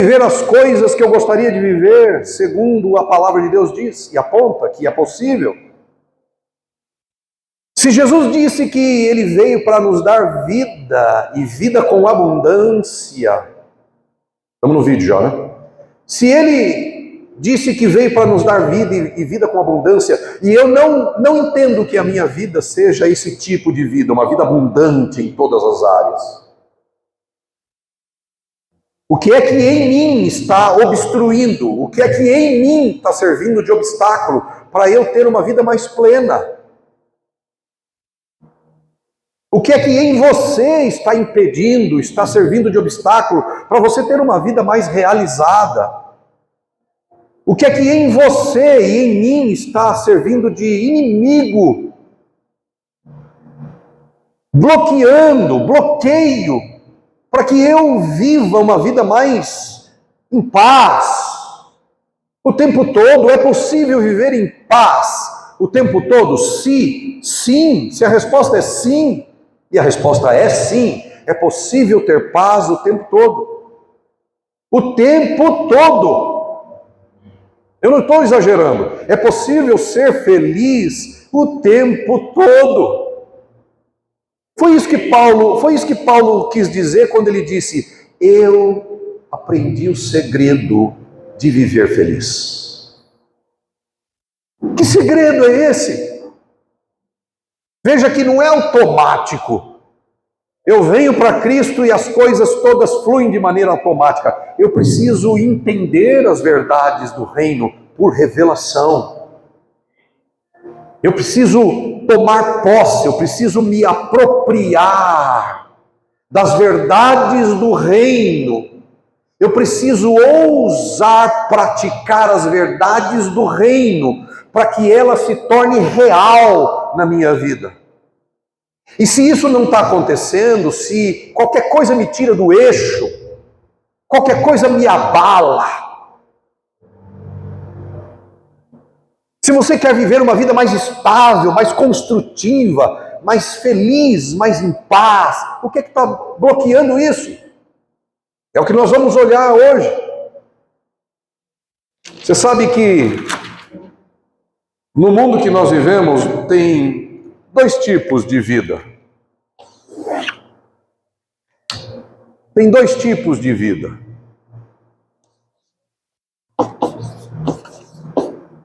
viver as coisas que eu gostaria de viver, segundo a palavra de Deus diz e aponta que é possível. Se Jesus disse que Ele veio para nos dar vida, e vida com abundância, estamos no vídeo já, né? Se Ele disse que veio para nos dar vida e vida com abundância, e eu não entendo que a minha vida seja esse tipo de vida, uma vida abundante em todas as áreas. O que é que em mim está obstruindo? O que é que em mim está servindo de obstáculo para eu ter uma vida mais plena? O que é que em você está impedindo, está servindo de obstáculo para você ter uma vida mais realizada? O que é que em você e em mim está servindo de inimigo, bloqueio, para que eu viva uma vida mais em paz o tempo todo? É possível viver em paz o tempo todo? Sim. Se a resposta é sim, e a resposta é sim, é possível ter paz o tempo todo. O tempo todo. Eu não estou exagerando. É possível ser feliz o tempo todo. Foi isso que Paulo quis dizer quando ele disse: eu aprendi o segredo de viver feliz. Que segredo é esse? Veja que não é automático. Eu venho para Cristo e as coisas todas fluem de maneira automática. Eu preciso entender as verdades do reino por revelação. Eu preciso tomar posse, eu preciso me apropriar das verdades do reino. Eu preciso ousar praticar as verdades do reino para que ela se torne real na minha vida. E se isso não está acontecendo, se qualquer coisa me tira do eixo, qualquer coisa me abala, se você quer viver uma vida mais estável, mais construtiva, mais feliz, mais em paz, o que é que está bloqueando isso? É o que nós vamos olhar hoje. Você sabe que no mundo que nós vivemos tem dois tipos de vida. Tem dois tipos de vida.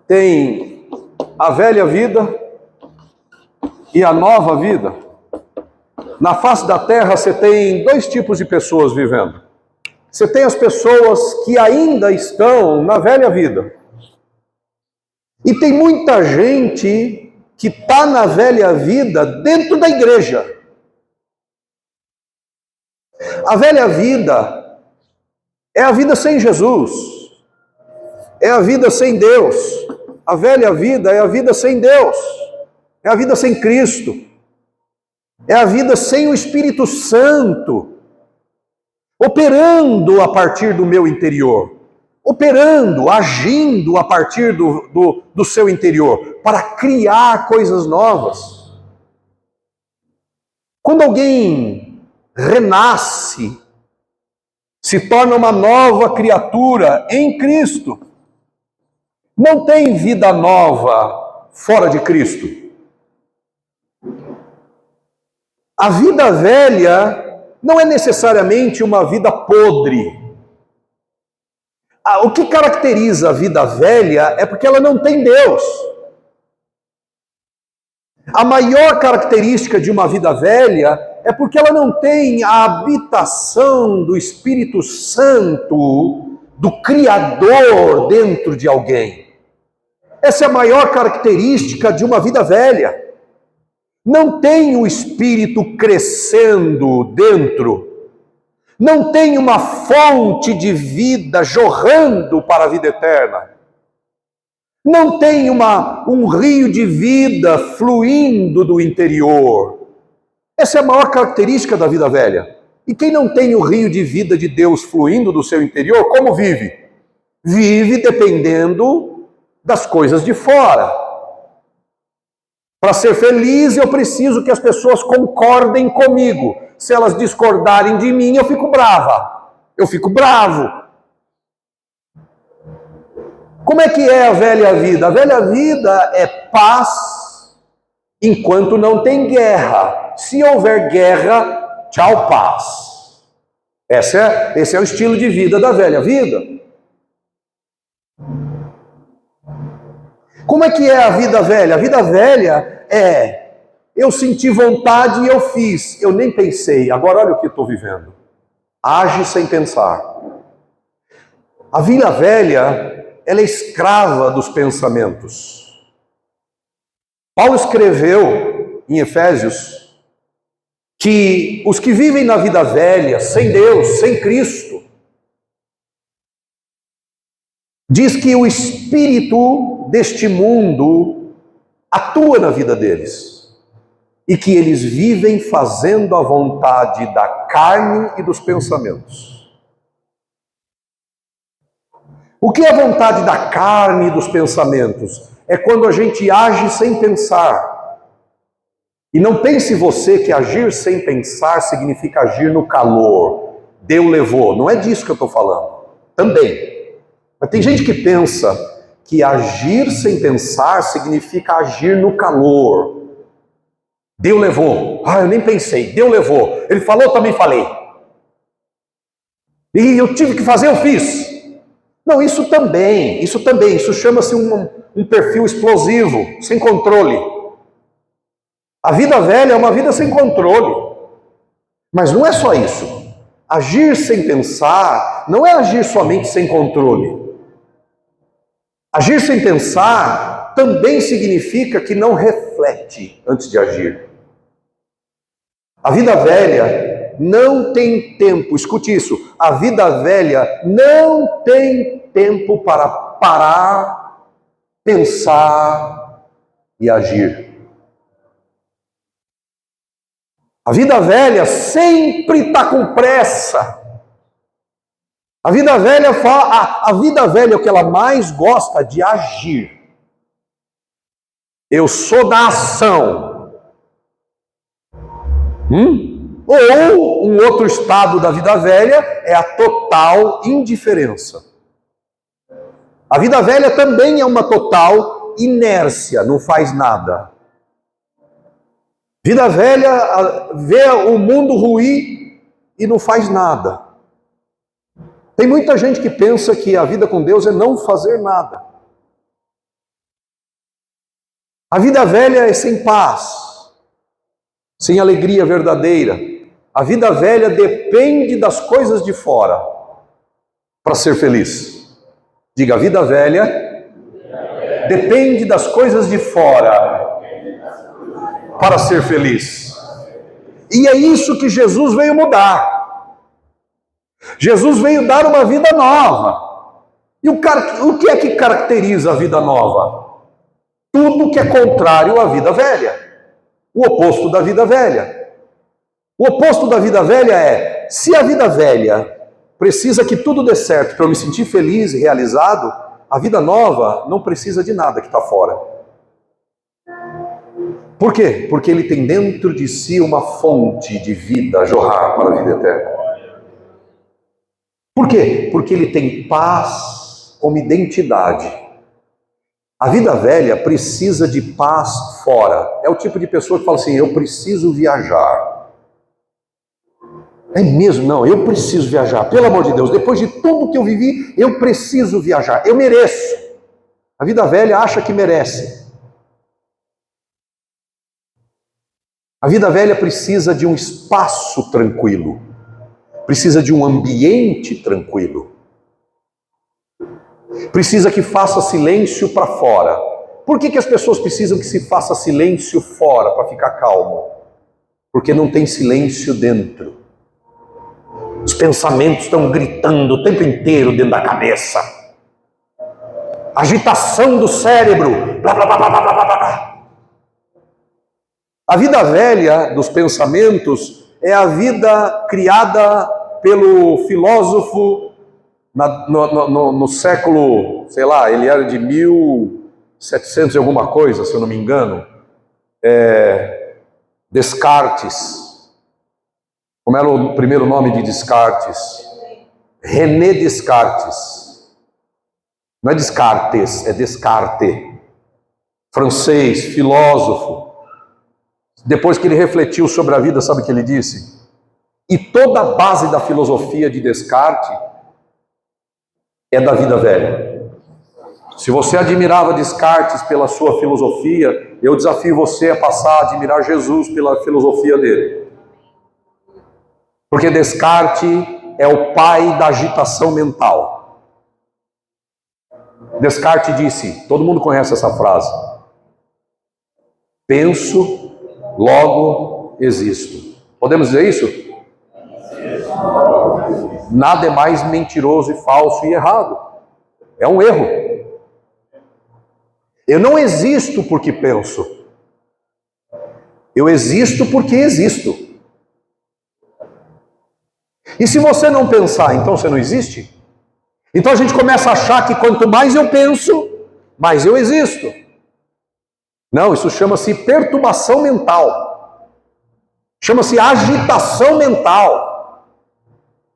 Tem a velha vida e a nova vida. Na face da terra você tem dois tipos de pessoas vivendo. Você tem as pessoas que ainda estão na velha vida. E tem muita gente que está na velha vida dentro da igreja. A velha vida é a vida sem Jesus. É a vida sem Deus. A velha vida é a vida sem Deus. É a vida sem Cristo. É a vida sem o Espírito Santo operando a partir do meu interior. Operando, agindo a partir do seu interior, para criar coisas novas. Quando alguém renasce, se torna uma nova criatura em Cristo, não tem vida nova fora de Cristo. A vida velha não é necessariamente uma vida podre. O que caracteriza a vida velha é porque ela não tem Deus. A maior característica de uma vida velha é porque ela não tem a habitação do Espírito Santo, do Criador dentro de alguém. Essa é a maior característica de uma vida velha. Não tem o Espírito crescendo dentro. Não tem uma fonte de vida jorrando para a vida eterna. Não tem um rio de vida fluindo do interior. Essa é a maior característica da vida velha. E quem não tem o rio de vida de Deus fluindo do seu interior, como vive? Vive dependendo das coisas de fora. Para ser feliz, eu preciso que as pessoas concordem comigo. Se elas discordarem de mim, eu fico brava. Eu fico bravo. Como é que é a velha vida? A velha vida é paz enquanto não tem guerra. Se houver guerra, tchau, paz. Esse é o estilo de vida da velha vida. Como é que é a vida velha? A vida velha é: eu senti vontade e eu fiz, eu nem pensei, agora olha o que eu estou vivendo. Age sem pensar. A vida velha, ela é escrava dos pensamentos. Paulo escreveu em Efésios que os que vivem na vida velha, sem Deus, sem Cristo, diz que o espírito deste mundo atua na vida deles e que eles vivem fazendo a vontade da carne e dos pensamentos. O que é a vontade da carne e dos pensamentos? É quando a gente age sem pensar. E não pense você que agir sem pensar significa agir no calor. Deu, levou. Não é disso que eu estou falando. Também. Mas tem gente que pensa que agir sem pensar significa agir no calor. Deu, levou. Eu nem pensei. Deu, levou. Ele falou, eu também falei. E eu tive que fazer, eu fiz. Não, isso chama-se um perfil explosivo, sem controle. A vida velha é uma vida sem controle. Mas não é só isso. Agir sem pensar não é agir somente sem controle. Agir sem pensar também significa que não reflete antes de agir. A vida velha não tem tempo, escute isso, a vida velha não tem tempo para parar, pensar e agir. A vida velha sempre está com pressa. A vida velha é o que ela mais gosta de agir. Eu sou da ação. Ou um outro estado da vida velha é a total indiferença. A vida velha também é uma total inércia, não faz nada. Vida velha vê o mundo ruir e não faz nada. Tem muita gente que pensa que a vida com Deus é não fazer nada. A vida velha é sem paz, sem alegria verdadeira. A vida velha depende das coisas de fora para ser feliz. Diga, a vida velha depende das coisas de fora para ser feliz. E é isso que Jesus veio mudar. Jesus veio dar uma vida nova. E o que é que caracteriza a vida nova? Tudo que é contrário à vida velha. O oposto da vida velha. O oposto da vida velha é: se a vida velha precisa que tudo dê certo para eu me sentir feliz e realizado, a vida nova não precisa de nada que está fora. Por quê? Porque ele tem dentro de si uma fonte de vida a jorrar para a vida eterna. Por quê? Porque ele tem paz como identidade. A vida velha precisa de paz fora. É o tipo de pessoa que fala assim: eu preciso viajar. É mesmo? Não, eu preciso viajar. Pelo amor de Deus, depois de tudo que eu vivi, eu preciso viajar. Eu mereço. A vida velha acha que merece. A vida velha precisa de um espaço tranquilo. Precisa de um ambiente tranquilo. Precisa que faça silêncio para fora. Por que as pessoas precisam que se faça silêncio fora para ficar calmo? Porque não tem silêncio dentro. Os pensamentos estão gritando o tempo inteiro dentro da cabeça. Agitação do cérebro. Blá, blá, blá, blá, blá, blá, blá. A vida velha dos pensamentos é a vida criada pelo filósofo no século, sei lá, ele era de 1700 e alguma coisa, se eu não me engano. Descartes. Como era o primeiro nome de Descartes? René Descartes. Não é Descartes, é Descartes. Francês, filósofo. Depois que ele refletiu sobre a vida, sabe o que ele disse? E toda a base da filosofia de Descartes é da vida velha. Se você admirava Descartes pela sua filosofia, eu desafio você a passar a admirar Jesus pela filosofia dele. Porque Descartes é o pai da agitação mental. Descartes disse, todo mundo conhece essa frase: penso, logo existo. Podemos dizer isso? Nada é mais mentiroso e falso e errado. É um erro. Eu não existo porque penso. Eu existo porque existo. E se você não pensar, então você não existe? Então a gente começa a achar que quanto mais eu penso, mais eu existo. Não, isso chama-se perturbação mental. Chama-se agitação mental.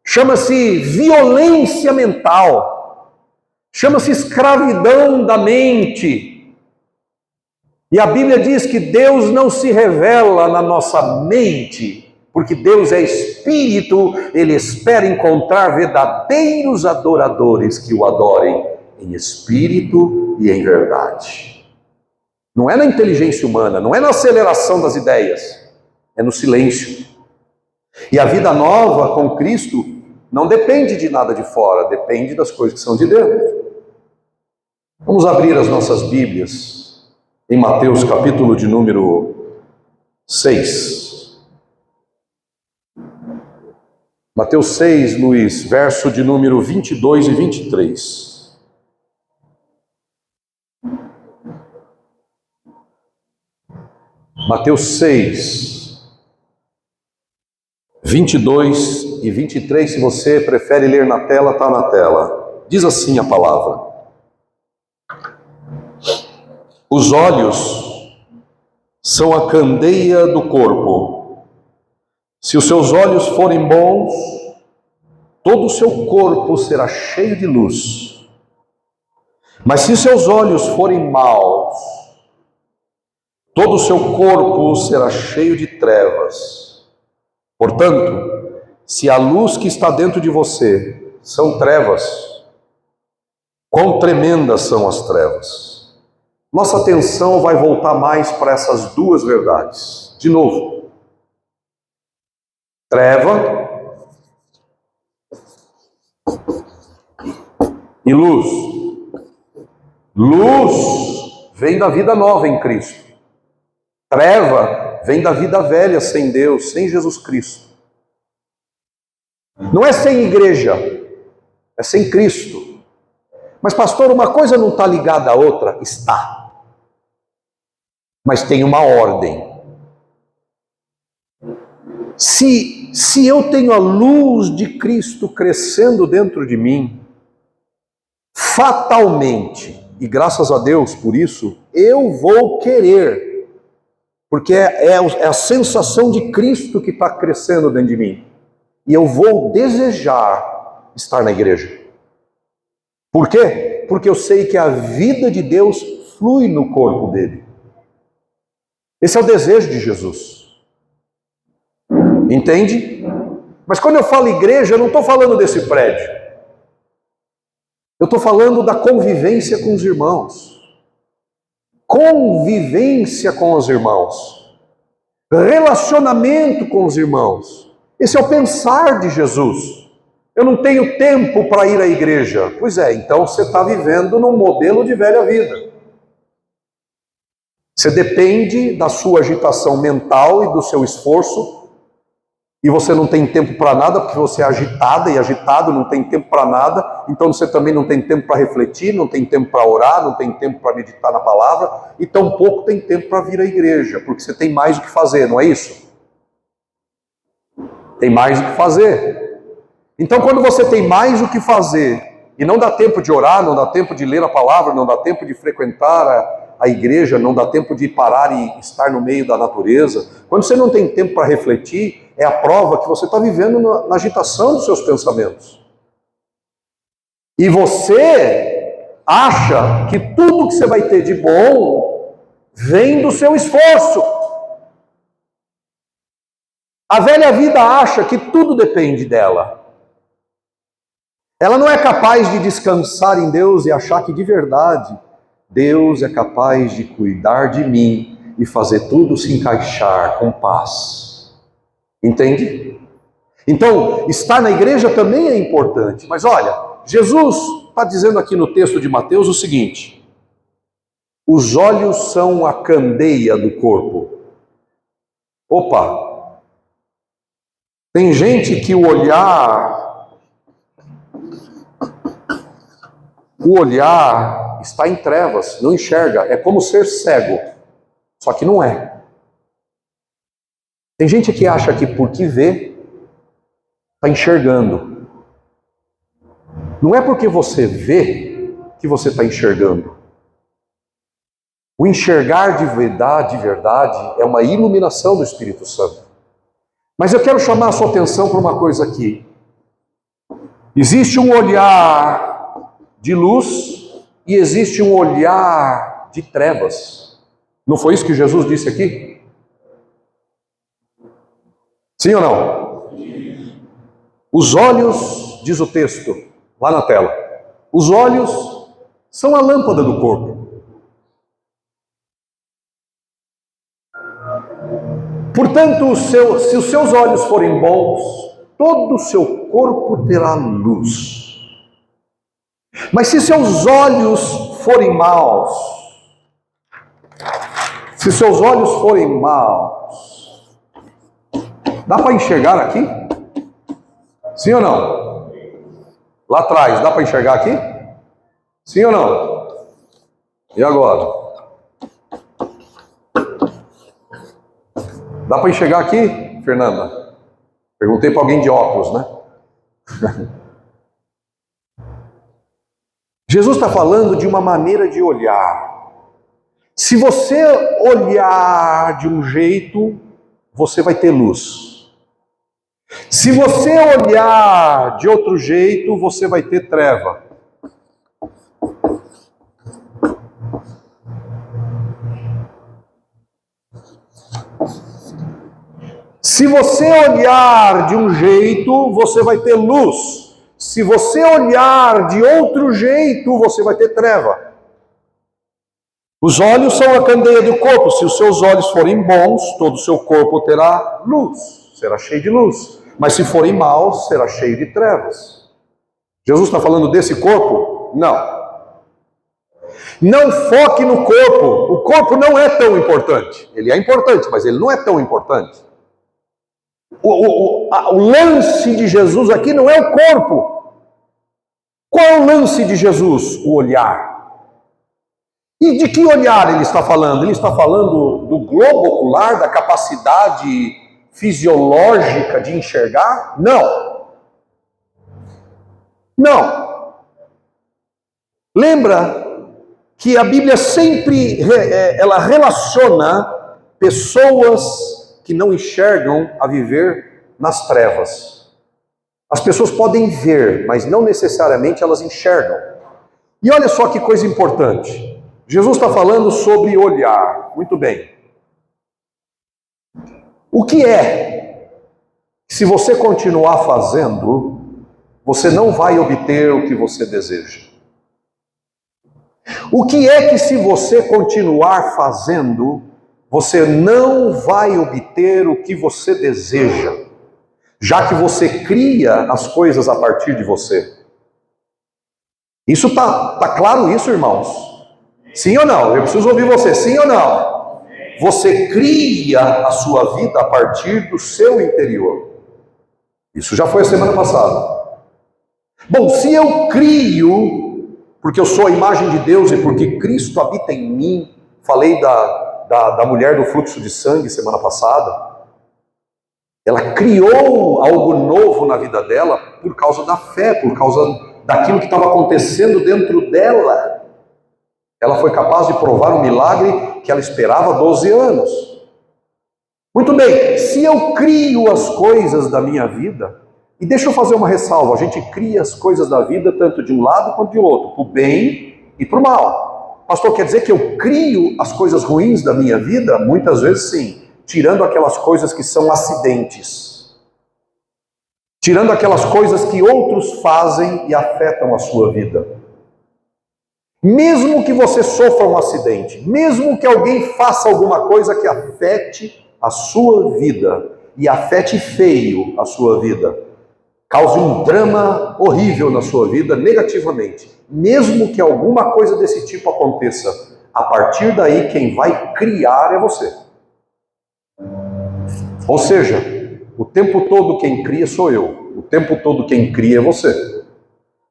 Chama-se violência mental. Chama-se escravidão da mente. E a Bíblia diz que Deus não se revela na nossa mente, porque Deus é espírito, Ele espera encontrar verdadeiros adoradores que o adorem em espírito e em verdade. Não é na inteligência humana, não é na aceleração das ideias, é no silêncio. E a vida nova com Cristo não depende de nada de fora, depende das coisas que são de dentro. Vamos abrir as nossas Bíblias em Mateus capítulo de número 6. Mateus 6, Luiz, verso de número 22 e 23. Mateus 6, 22 e 23, se você prefere ler na tela, está na tela. Diz assim a palavra: os olhos são a candeia do corpo. Se os seus olhos forem bons, todo o seu corpo será cheio de luz. Mas se seus olhos forem maus, todo o seu corpo será cheio de trevas. Portanto, se a luz que está dentro de você são trevas, quão tremendas são as trevas. Nossa atenção vai voltar mais para essas duas verdades. De novo. Treva e luz. Luz vem da vida nova em Cristo. Treva vem da vida velha sem Deus, sem Jesus Cristo. Não é sem igreja, é sem Cristo. Mas pastor, uma coisa não está ligada à outra? Está. Mas tem uma ordem. Se eu tenho a luz de Cristo crescendo dentro de mim, fatalmente, e graças a Deus por isso, eu vou querer, porque é a sensação de Cristo que está crescendo dentro de mim, e eu vou desejar estar na igreja. Por quê? Porque eu sei que a vida de Deus flui no corpo dele. Esse é o desejo de Jesus. Entende? Mas quando eu falo igreja, eu não estou falando desse prédio. Eu estou falando da convivência com os irmãos. Convivência com os irmãos. Relacionamento com os irmãos. Esse é o pensar de Jesus. Eu não tenho tempo para ir à igreja. Pois é, então você está vivendo num modelo de velha vida. Você depende da sua agitação mental e do seu esforço. E você não tem tempo para nada, porque você é agitada e agitado, não tem tempo para nada, então você também não tem tempo para refletir, não tem tempo para orar, não tem tempo para meditar na palavra, e tampouco tem tempo para vir à igreja, porque você tem mais o que fazer, não é isso? Tem mais o que fazer. Então quando você tem mais o que fazer, e não dá tempo de orar, não dá tempo de ler a palavra, não dá tempo de frequentar a igreja, não dá tempo de parar e estar no meio da natureza, quando você não tem tempo para refletir, é a prova que você está vivendo na agitação dos seus pensamentos. E você acha que tudo que você vai ter de bom vem do seu esforço. A velha vida acha que tudo depende dela. Ela não é capaz de descansar em Deus e achar que de verdade Deus é capaz de cuidar de mim e fazer tudo se encaixar com paz. Entende? Então, estar na igreja também é importante. Mas olha, Jesus está dizendo aqui no texto de Mateus o seguinte: os olhos são a candeia do corpo. Opa! Tem gente que o olhar está em trevas, não enxerga. É como ser cego, só que não é. Tem gente que acha que porque vê, está enxergando. Não é porque você vê que você está enxergando. O enxergar de verdade é uma iluminação do Espírito Santo. Mas eu quero chamar a sua atenção para uma coisa aqui. Existe um olhar de luz e existe um olhar de trevas. Não foi isso que Jesus disse aqui? Sim ou não? Os olhos, diz o texto, lá na tela, os olhos são a lâmpada do corpo. Portanto, se os seus olhos forem bons, todo o seu corpo terá luz. Mas se seus olhos forem maus, dá para enxergar aqui? Sim ou não? Lá atrás, dá para enxergar aqui? Sim ou não? E agora? Dá para enxergar aqui, Fernanda? Perguntei para alguém de óculos, né? Jesus está falando de uma maneira de olhar. Se você olhar de um jeito, você vai ter luz. Se você olhar de outro jeito, você vai ter treva. Se você olhar de um jeito, você vai ter luz. Se você olhar de outro jeito, você vai ter treva. Os olhos são a candeia do corpo. Se os seus olhos forem bons, todo o seu corpo terá luz, será cheio de luz. Mas se forem maus, será cheio de trevas. Jesus está falando desse corpo? Não. Não foque no corpo. O corpo não é tão importante. Ele é importante, mas ele não é tão importante. O lance de Jesus aqui não é o corpo. Qual é o lance de Jesus? O olhar. E de que olhar ele está falando? Ele está falando do globo ocular, da capacidade fisiológica de enxergar? Não. Não. Lembra que a Bíblia sempre ela relaciona pessoas que não enxergam a viver nas trevas. As pessoas podem ver, mas não necessariamente elas enxergam. E olha só que coisa importante. Jesus está falando sobre olhar. Muito bem. O que é que, se você continuar fazendo, você não vai obter o que você deseja? O que é que, se você continuar fazendo, você não vai obter o que você deseja, já que você cria as coisas a partir de você? Isso tá claro isso, irmãos? Sim ou não? Eu preciso ouvir você, sim ou não? Você cria a sua vida a partir do seu interior. Isso já foi a semana passada. Bom, se eu crio, porque eu sou a imagem de Deus e porque Cristo habita em mim, falei da mulher do fluxo de sangue semana passada, ela criou algo novo na vida dela por causa da fé, por causa daquilo que estava acontecendo dentro dela. Ela foi capaz de provar um milagre que ela esperava há 12 anos. Muito bem, se eu crio as coisas da minha vida, e deixa eu fazer uma ressalva, a gente cria as coisas da vida tanto de um lado quanto de outro, para o bem e para o mal. Pastor, quer dizer que eu crio as coisas ruins da minha vida? Muitas vezes sim, tirando aquelas coisas que são acidentes. Tirando aquelas coisas que outros fazem e afetam a sua vida. Mesmo que você sofra um acidente, mesmo que alguém faça alguma coisa que afete a sua vida, e afete feio a sua vida, cause um drama horrível na sua vida, negativamente, mesmo que alguma coisa desse tipo aconteça, a partir daí quem vai criar é você. Ou seja, o tempo todo quem cria sou eu, o tempo todo quem cria é você.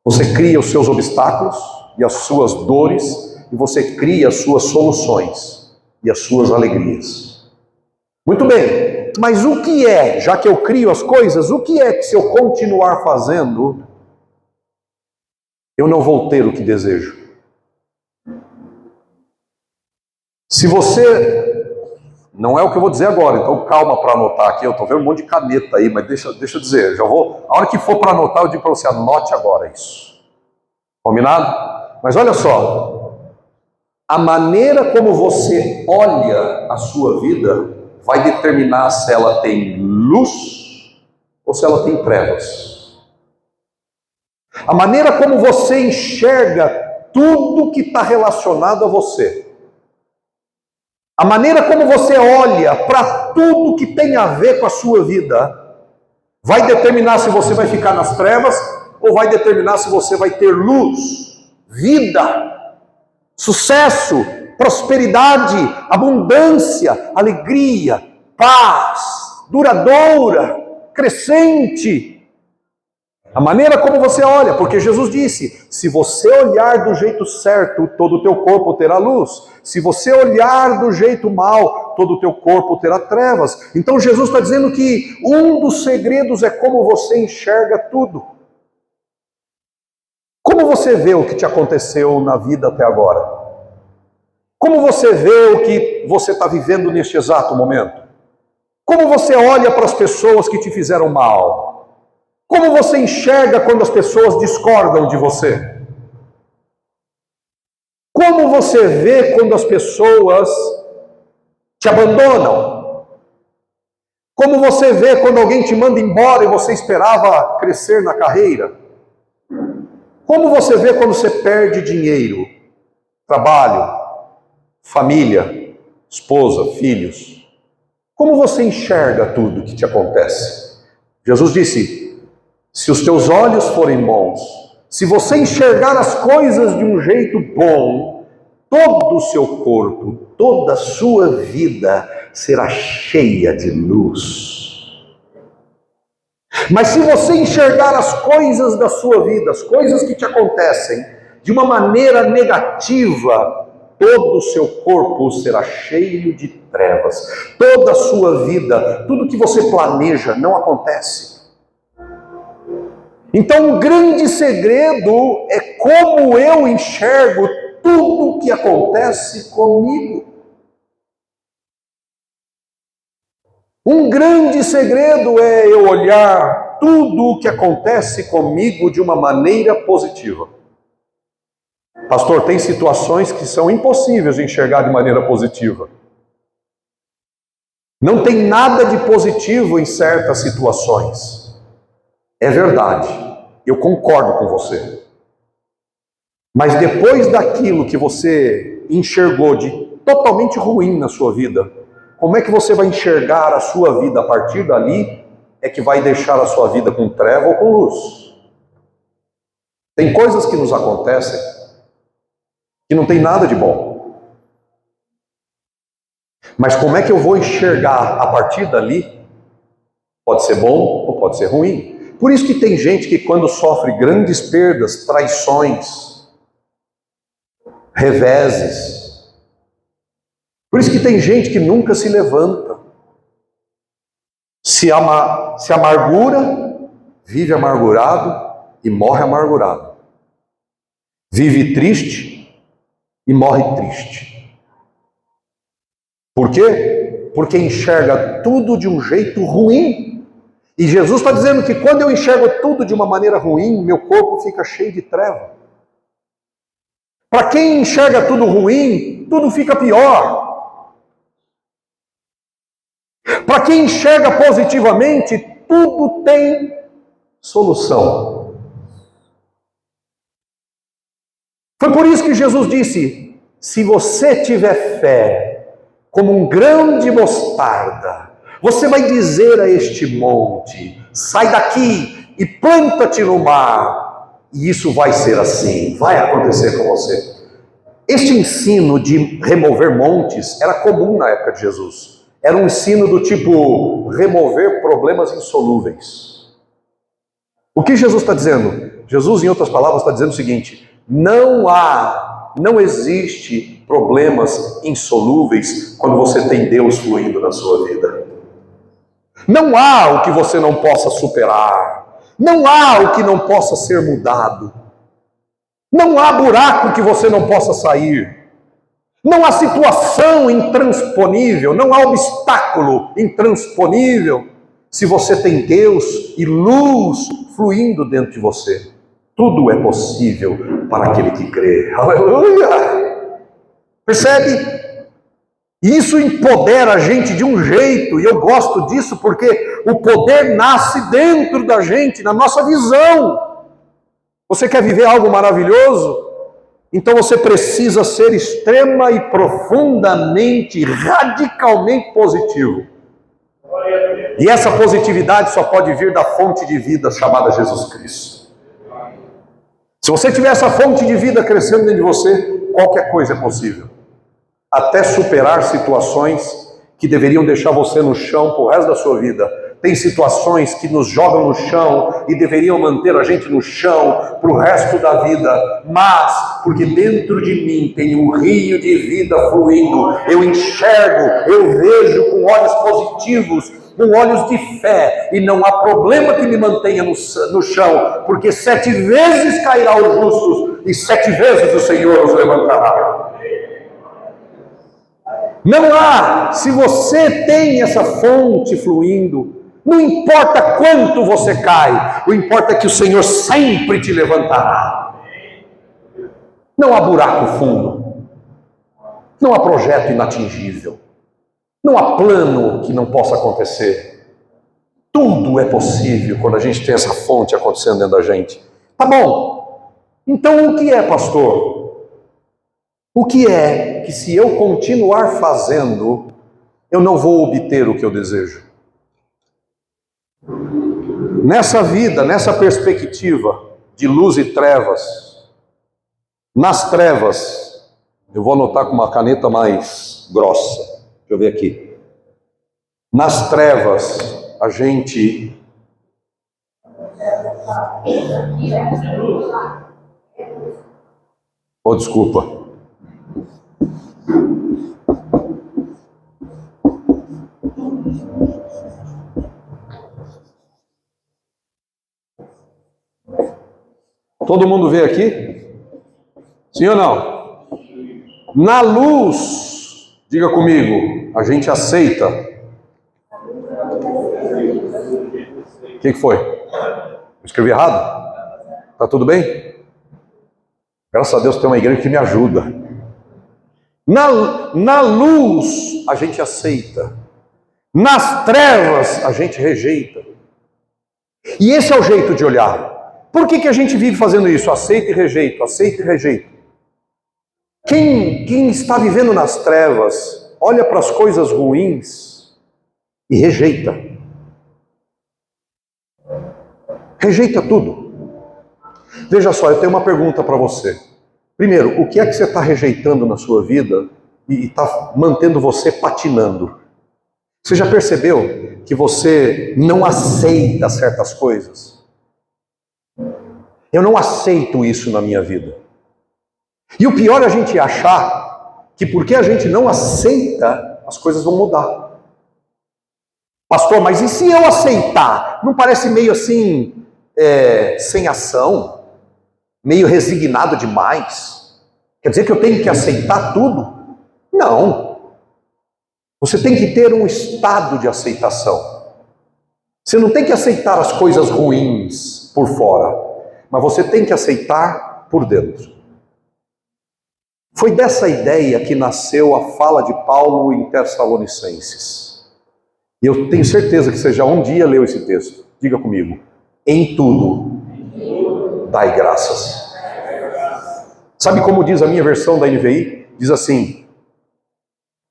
Você cria os seus obstáculos e as suas dores, e você cria as suas soluções e as suas alegrias. Muito bem, mas o que é, já que eu crio as coisas, o que é que se eu continuar fazendo, eu não vou ter o que desejo? Se você... Não é o que eu vou dizer agora, então calma para anotar aqui, eu estou vendo um monte de caneta aí, mas deixa eu dizer, já vou... A hora que for para anotar, eu digo para você, anote agora isso. Combinado? Mas olha só, a maneira como você olha a sua vida vai determinar se ela tem luz ou se ela tem trevas. A maneira como você enxerga tudo que está relacionado a você. A maneira como você olha para tudo que tem a ver com a sua vida vai determinar se você vai ficar nas trevas ou vai determinar se você vai ter luz, vida, sucesso, prosperidade, abundância, alegria, paz, duradoura, crescente. A maneira como você olha, porque Jesus disse, se você olhar do jeito certo, todo o teu corpo terá luz. Se você olhar do jeito mal, todo o teu corpo terá trevas. Então Jesus está dizendo que um dos segredos é como você enxerga tudo. Como você vê o que te aconteceu na vida até agora? Como você vê o que você está vivendo neste exato momento? Como você olha para as pessoas que te fizeram mal? Como você enxerga quando as pessoas discordam de você? Como você vê quando as pessoas te abandonam? Como você vê quando alguém te manda embora e você esperava crescer na carreira? Como você vê quando você perde dinheiro, trabalho, família, esposa, filhos? Como você enxerga tudo que te acontece? Jesus disse, se os teus olhos forem bons, se você enxergar as coisas de um jeito bom, todo o seu corpo, toda a sua vida será cheia de luz. Mas se você enxergar as coisas da sua vida, as coisas que te acontecem, de uma maneira negativa, todo o seu corpo será cheio de trevas. Toda a sua vida, tudo que você planeja não acontece. Então, o grande segredo é como eu enxergo tudo o que acontece comigo. Um grande segredo é eu olhar tudo o que acontece comigo de uma maneira positiva. Pastor, tem situações que são impossíveis de enxergar de maneira positiva. Não tem nada de positivo em certas situações. É verdade, eu concordo com você. Mas depois daquilo que você enxergou de totalmente ruim na sua vida, como é que você vai enxergar a sua vida a partir dali? É que vai deixar a sua vida com treva ou com luz. Tem coisas que nos acontecem que não tem nada de bom. Mas como é que eu vou enxergar a partir dali? Pode ser bom ou pode ser ruim. Por isso que tem gente que quando sofre grandes perdas, traições, reveses, por isso que tem gente que nunca se levanta, se amargura, vive amargurado e morre amargurado, vive triste e morre triste. Por quê? Porque enxerga tudo de um jeito ruim. E Jesus está dizendo que quando eu enxergo tudo de uma maneira ruim, meu corpo fica cheio de treva. Para quem enxerga tudo ruim, tudo fica pior. Para quem enxerga positivamente, tudo tem solução. Foi por isso que Jesus disse: se você tiver fé como um grão de mostarda, você vai dizer a este monte: sai daqui e planta-te no mar. E isso vai ser assim, vai acontecer com você. Este ensino de remover montes era comum na época de Jesus. Era um ensino do tipo remover problemas insolúveis. O que Jesus está dizendo? Jesus, em outras palavras, está dizendo o seguinte: não existe problemas insolúveis quando você tem Deus fluindo na sua vida. Não há o que você não possa superar. Não há o que não possa ser mudado. Não há buraco que você não possa sair. Não há situação intransponível, não há obstáculo intransponível, se você tem Deus e luz fluindo dentro de você. Tudo é possível para aquele que crê. Aleluia! Percebe? Isso empodera a gente de um jeito, e eu gosto disso porque o poder nasce dentro da gente, na nossa visão. Você quer viver algo maravilhoso? Então você precisa ser extrema e profundamente, radicalmente positivo. E essa positividade só pode vir da fonte de vida chamada Jesus Cristo. Se você tiver essa fonte de vida crescendo dentro de você, qualquer coisa é possível. Até superar situações que deveriam deixar você no chão pro resto da sua vida. Tem situações que nos jogam no chão e deveriam manter a gente no chão pro resto da vida. Mas, porque dentro de mim tem um rio de vida fluindo, eu enxergo, eu vejo com olhos positivos, com olhos de fé, e não há problema que me mantenha no chão, porque 7 vezes cairá os justos e 7 vezes o Senhor os levantará. Não há, se você tem essa fonte fluindo, não importa quanto você cai, o importa é que o Senhor sempre te levantará. Não há buraco fundo, não há projeto inatingível, não há plano que não possa acontecer. Tudo é possível quando a gente tem essa fonte acontecendo dentro da gente. Tá bom, então o que é, pastor? O que é que, se eu continuar fazendo, eu não vou obter o que eu desejo? Nessa vida, nessa perspectiva de luz e trevas, nas trevas, eu vou anotar com uma caneta mais grossa, deixa eu ver aqui. Nas trevas, a gente desculpa. Todo mundo vê aqui? Sim ou não? Na luz, diga comigo, a gente aceita. O que foi? Escrevi errado? Tá tudo bem? Graças a Deus tem uma igreja que me ajuda. Na luz, a gente aceita. Nas trevas, a gente rejeita. E esse é o jeito de olhar. Por que a gente vive fazendo isso? Aceita e rejeito, aceita e rejeito. Quem está vivendo nas trevas, olha para as coisas ruins e rejeita. Rejeita tudo. Veja só, eu tenho uma pergunta para você. Primeiro, o que é que você está rejeitando na sua vida e está mantendo você patinando? Você já percebeu que você não aceita certas coisas? Eu não aceito isso na minha vida. E o pior é a gente achar que porque a gente não aceita, as coisas vão mudar. Pastor, mas e se eu aceitar? Não parece meio assim, sem ação? Meio resignado demais? Quer dizer que eu tenho que aceitar tudo? Não. Você tem que ter um estado de aceitação. Você não tem que aceitar as coisas ruins por fora, mas você tem que aceitar por dentro. Foi dessa ideia que nasceu a fala de Paulo em Tessalonicenses. E eu tenho certeza que você já um dia leu esse texto. Diga comigo. Em tudo, dai graças. Sabe como diz a minha versão da NVI? Diz assim: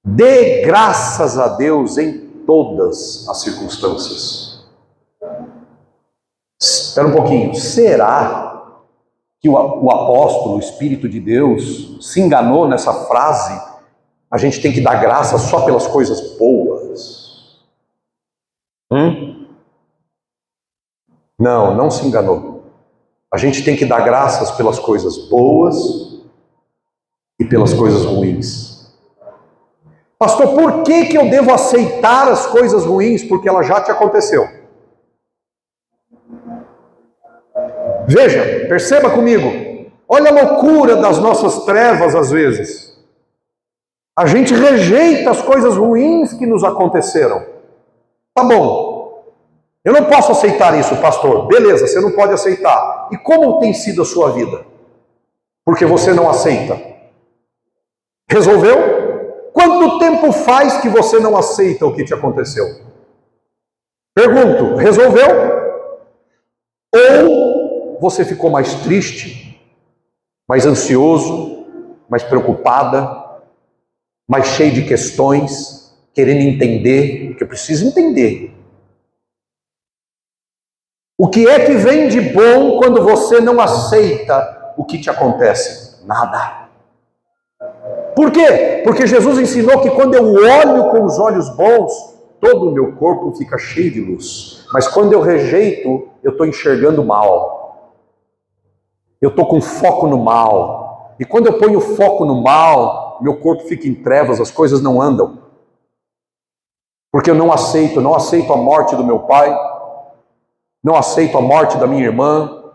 dê graças a Deus em todas as circunstâncias. Espera um pouquinho. Será que o apóstolo, o Espírito de Deus, se enganou nessa frase? A gente tem que dar graça só pelas coisas boas. Não, não se enganou. A gente tem que dar graças pelas coisas boas e pelas coisas ruins. Pastor, por que eu devo aceitar as coisas ruins? Porque ela já te aconteceu. Veja, perceba comigo. Olha a loucura das nossas trevas às vezes. A gente rejeita as coisas ruins que nos aconteceram. Tá bom, eu não posso aceitar isso, pastor. Beleza, você não pode aceitar. E como tem sido a sua vida? Porque você não aceita. Resolveu? Quanto tempo faz que você não aceita o que te aconteceu? Pergunto, resolveu? Ou você ficou mais triste, mais ansioso, mais preocupada, mais cheio de questões, querendo entender, porque eu preciso entender. O que é que vem de bom quando você não aceita o que te acontece? Nada. Por quê? Porque Jesus ensinou que quando eu olho com os olhos bons, todo o meu corpo fica cheio de luz. Mas quando eu rejeito, eu estou enxergando mal. Eu estou com foco no mal. E quando eu ponho foco no mal, meu corpo fica em trevas, as coisas não andam. Porque eu não aceito a morte do meu pai, não aceito a morte da minha irmã,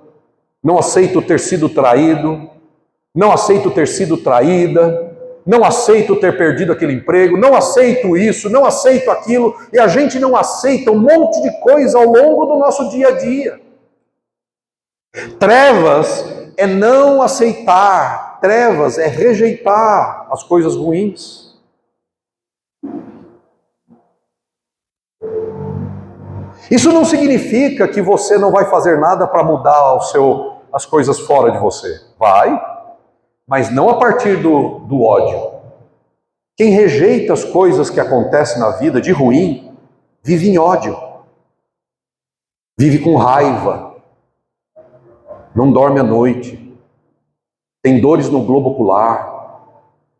não aceito ter sido traído, não aceito ter sido traída, não aceito ter perdido aquele emprego, não aceito isso, não aceito aquilo, e a gente não aceita um monte de coisa ao longo do nosso dia a dia. Trevas é não aceitar, trevas é rejeitar as coisas ruins. Isso não significa que você não vai fazer nada para mudar as coisas fora de você. Vai, mas não a partir do ódio. Quem rejeita as coisas que acontecem na vida de ruim, vive em ódio. Vive com raiva. Não dorme à noite. Tem dores no globo ocular.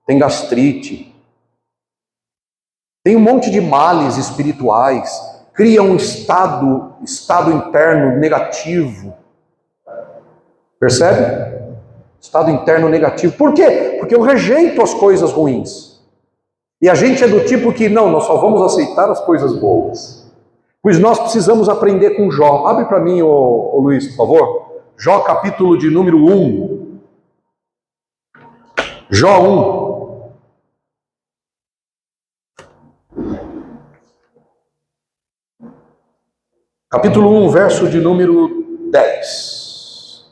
Tem gastrite. Tem um monte de males espirituais. Cria um estado interno negativo. Percebe? Estado interno negativo. Por quê? Porque eu rejeito as coisas ruins. E a gente é do tipo que, não, nós só vamos aceitar as coisas boas. Pois nós precisamos aprender com Jó. Abre para mim, ô Luiz, por favor. Jó, capítulo de número 1. Jó 1. Capítulo 1, verso de número 10.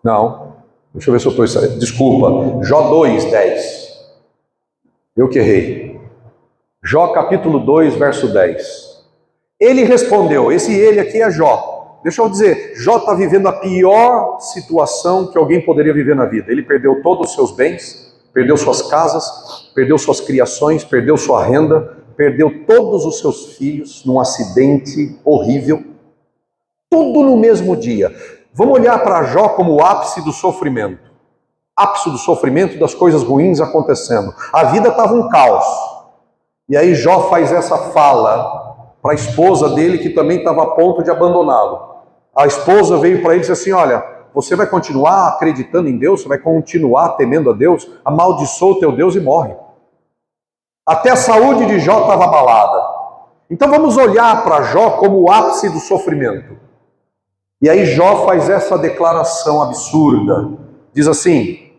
Não, deixa eu ver se eu estou... Desculpa, Jó 2, 10. Eu que errei. Jó capítulo 2, verso 10. Ele respondeu, esse ele aqui é Jó. Deixa eu dizer, Jó está vivendo a pior situação que alguém poderia viver na vida. Ele perdeu todos os seus bens, perdeu suas casas, perdeu suas criações, perdeu sua renda, perdeu todos os seus filhos num acidente horrível. Tudo no mesmo dia. Vamos olhar para Jó como o ápice do sofrimento. Ápice do sofrimento, das coisas ruins acontecendo. A vida estava um caos. E aí Jó faz essa fala para a esposa dele, que também estava a ponto de abandoná-lo. A esposa veio para ele e disse assim, olha, você vai continuar acreditando em Deus? Você vai continuar temendo a Deus? Amaldiçoa o teu Deus e morre. Até a saúde de Jó estava abalada. Então vamos olhar para Jó como o ápice do sofrimento. E aí Jó faz essa declaração absurda. Diz assim,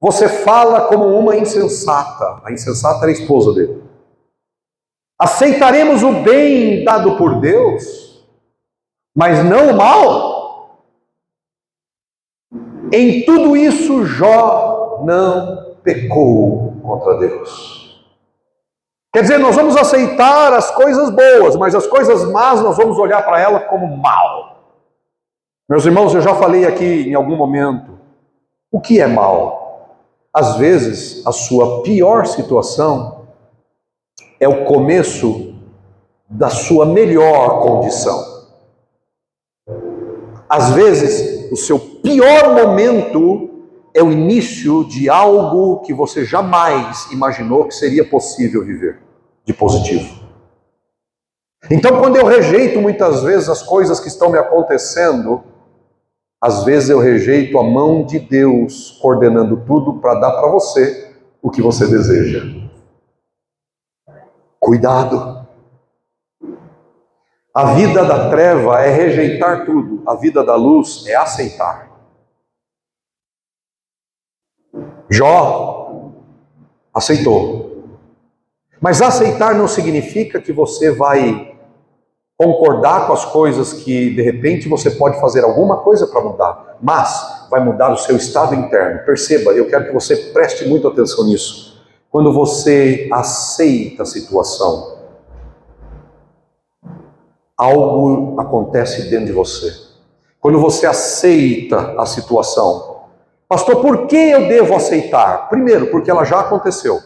você fala como uma insensata. A insensata era a esposa dele. Aceitaremos o bem dado por Deus? mas não o mal. Em tudo isso, Jó não pecou contra Deus. Quer dizer, nós vamos aceitar as coisas boas, mas as coisas más nós vamos olhar para elas como mal. Meus irmãos, eu já falei aqui em algum momento, o que é mal? Às vezes, a sua pior situação é o começo da sua melhor condição. Às vezes, o seu pior momento é o início de algo que você jamais imaginou que seria possível viver de positivo. Então, quando eu rejeito muitas vezes as coisas que estão me acontecendo, às vezes eu rejeito a mão de Deus coordenando tudo para dar para você o que você deseja. Cuidado! A vida da treva é rejeitar tudo, a vida da luz é aceitar. Jó aceitou. Mas aceitar não significa que você vai concordar com as coisas que de repente você pode fazer alguma coisa para mudar, mas vai mudar o seu estado interno. Perceba, eu quero que você preste muita atenção nisso. Quando você aceita a situação, algo acontece dentro de você. Quando você aceita a situação, pastor, por que eu devo aceitar? Primeiro, porque ela já aconteceu.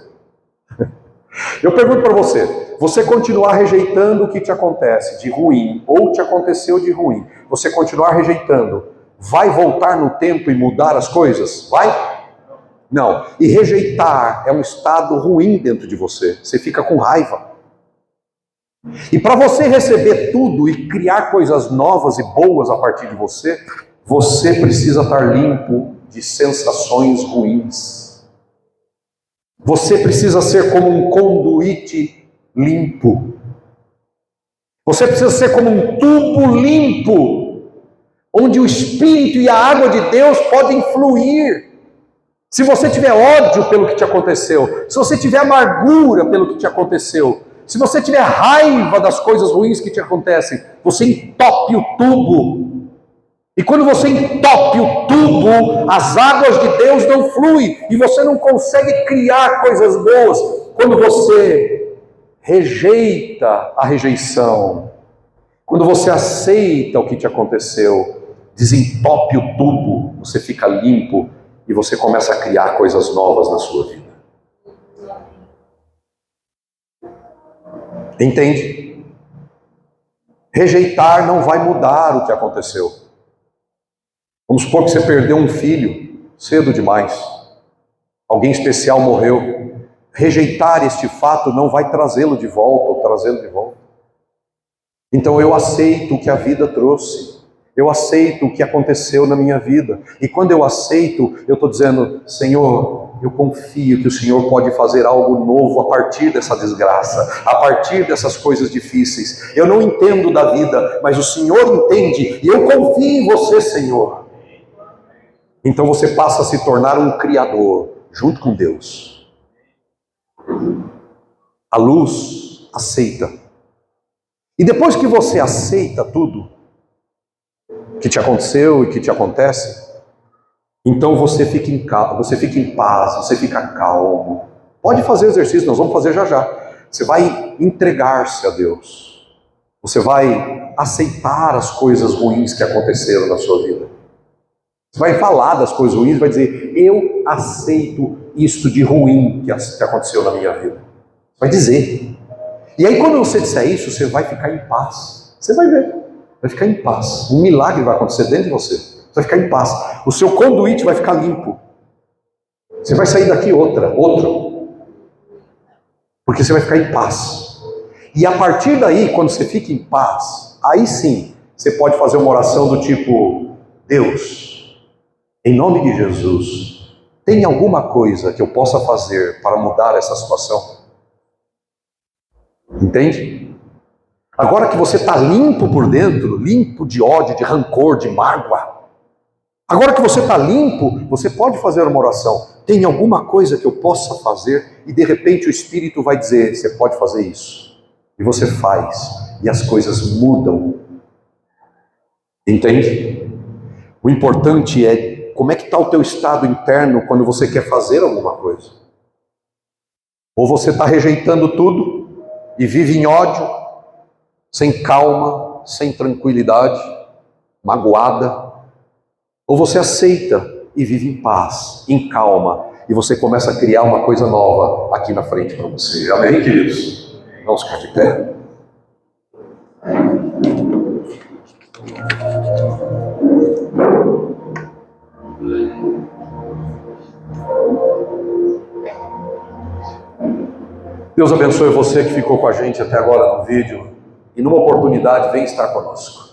Eu pergunto para você continuar rejeitando o que te acontece de ruim, ou te aconteceu de ruim, você continuar rejeitando, vai voltar no tempo e mudar as coisas? Vai? Não. E rejeitar é um estado ruim dentro de você, você fica com raiva. E para você receber tudo e criar coisas novas e boas a partir de você, você precisa estar limpo de sensações ruins. Você precisa ser como um conduíte limpo. Você precisa ser como um tubo limpo, onde o Espírito e a água de Deus podem fluir. Se você tiver ódio pelo que te aconteceu, se você tiver amargura pelo que te aconteceu, se você tiver raiva das coisas ruins que te acontecem, você entope o tubo. E quando você entope o tubo, as águas de Deus não fluem e você não consegue criar coisas boas. Quando você rejeita a rejeição, quando você aceita o que te aconteceu, desentope o tubo, você fica limpo e você começa a criar coisas novas na sua vida. Entende? Rejeitar não vai mudar o que aconteceu. Vamos supor que você perdeu um filho cedo demais. Alguém especial morreu. Rejeitar este fato não vai trazê-lo de volta ou trazê-lo de volta. Então eu aceito o que a vida trouxe. Eu aceito o que aconteceu na minha vida. E quando eu aceito, eu estou dizendo, Senhor, eu confio que o Senhor pode fazer algo novo a partir dessa desgraça, a partir dessas coisas difíceis. Eu não entendo da vida, mas o Senhor entende. E eu confio em você, Senhor. Então você passa a se tornar um criador, junto com Deus. A luz aceita. E depois que você aceita tudo que te aconteceu e que te acontece, então você fica em paz, você fica calmo. Pode fazer exercício, nós vamos fazer já já. Você vai entregar-se a Deus. Você vai aceitar as coisas ruins que aconteceram na sua vida. Você vai falar das coisas ruins, vai dizer, eu aceito isto de ruim que aconteceu na minha vida. Vai dizer. E aí quando você disser isso, você vai ficar em paz. Você vai ver. Vai ficar em paz. Um milagre vai acontecer dentro de você. Você vai ficar em paz. O seu conduíte vai ficar limpo. Você vai sair daqui outro. Porque você vai ficar em paz. E a partir daí, quando você fica em paz, aí sim, você pode fazer uma oração do tipo, Deus, em nome de Jesus, tem alguma coisa que eu possa fazer para mudar essa situação? Entende? Agora que você está limpo por dentro, limpo de ódio, de rancor, de mágoa, agora que você está limpo, você pode fazer uma oração. Tem alguma coisa que eu possa fazer? E de repente o Espírito vai dizer, você pode fazer isso. E você faz, e as coisas mudam. Entende? O importante é como é que está o teu estado interno quando você quer fazer alguma coisa. Ou você está rejeitando tudo e vive em ódio, sem calma, sem tranquilidade, magoada. Ou você aceita e vive em paz, em calma, e você começa a criar uma coisa nova aqui na frente para você. Amém, queridos? Vamos ficar de pé. Deus abençoe você que ficou com a gente até agora no vídeo, e numa oportunidade vem estar conosco.